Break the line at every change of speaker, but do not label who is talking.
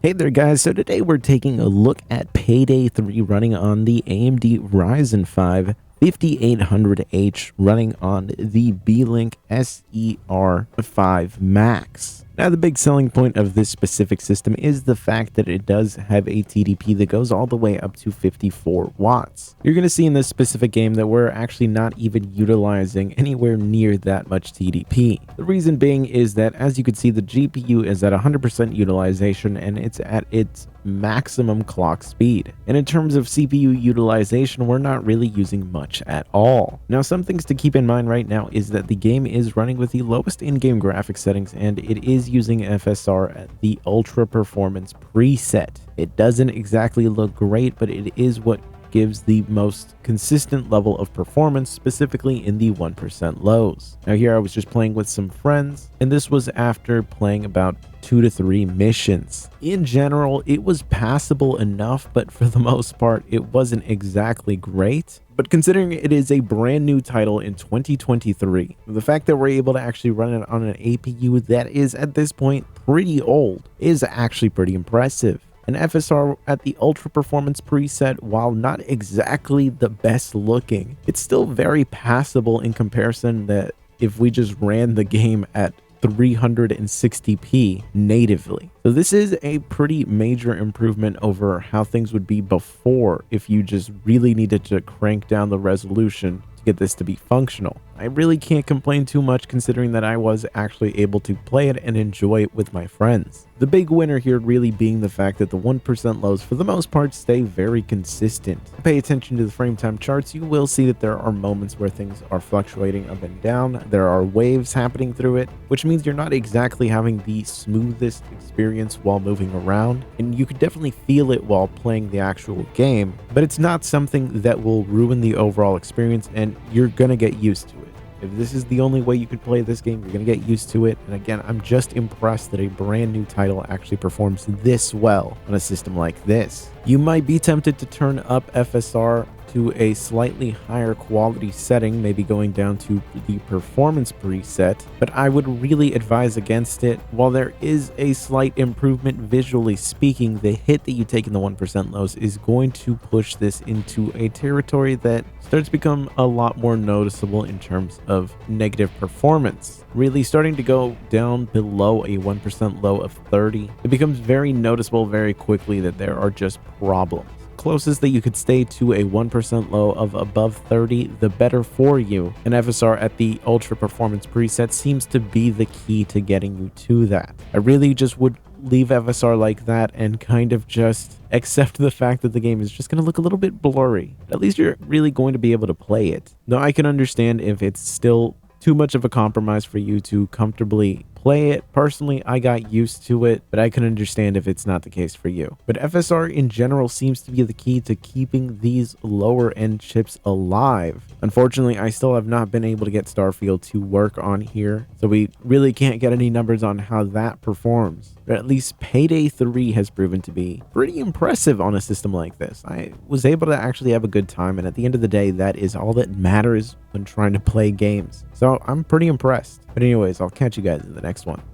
Hey there guys, so today we're taking a look at Payday 3 running on the AMD Ryzen 5 5800H running on the Beelink SER5 Max. Now the big selling point of this specific system is the fact that it does have a TDP that goes all the way up to 54 watts. You're going to see in this specific game that we're actually not even utilizing anywhere near that much TDP. The reason being is that, as you can see, the GPU is at 100% utilization and it's at its maximum clock speed. And in terms of CPU utilization, we're not really using much at all. Now, some things to keep in mind right now is that the game is running with the lowest in-game graphics settings and it is using FSR at the ultra performance preset. It doesn't exactly look great, but it is what gives the most consistent level of performance, specifically in the 1% lows. Now here I was just playing with some friends, and this was after playing about 2 to 3 missions. In general, it was passable enough, but for the most part, it wasn't exactly great. But considering it is a brand new title in 2023, the fact that we're able to actually run it on an APU that is at this point pretty old is actually pretty impressive. An FSR at the ultra performance preset, while not exactly the best looking, it's still very passable in comparison that if we just ran the game at 360p natively. So this is a pretty major improvement over how things would be before if you just really needed to crank down the resolution to get this to be functional. I really can't complain too much considering that I was actually able to play it and enjoy it with my friends. The big winner here really being the fact that the 1% lows for the most part stay very consistent. Pay attention to the frame time charts, you will see that there are moments where things are fluctuating up and down. There are waves happening through it, which means you're not exactly having the smoothest experience while moving around, and you could definitely feel it while playing the actual game, but it's not something that will ruin the overall experience, and you're gonna get used to it. If this is the only way you could play this game, you're going to get used to it. And again, I'm just impressed that a brand new title actually performs this well on a system like this. You might be tempted to turn up FSR to a slightly higher quality setting, maybe going down to the performance preset, but I would really advise against it. While there is a slight improvement visually speaking, the hit that you take in the 1% lows is going to push this into a territory that starts to become a lot more noticeable in terms of negative performance. Really starting to go down below a 1% low of 30, it becomes very noticeable very quickly that there are just problems. Closest that you could stay to a 1% low of above 30, the better for you. An FSR at the ultra performance preset seems to be the key to getting you to that. I really just would leave FSR like that and kind of just accept the fact that the game is just going to look a little bit blurry. At least you're really going to be able to play it. Now I can understand if it's still too much of a compromise for you to comfortably play it. Personally, I got used to it, but I can understand if it's not the case for you. But FSR in general seems to be the key to keeping these lower end chips alive. Unfortunately, I still have not been able to get Starfield to work on here, so we really can't get any numbers on how that performs. But at least Payday 3 has proven to be pretty impressive on a system like this. I was able to actually have a good time, and at the end of the day, that is all that matters when trying to play games. So I'm pretty impressed. But anyways, I'll catch you guys in the next one.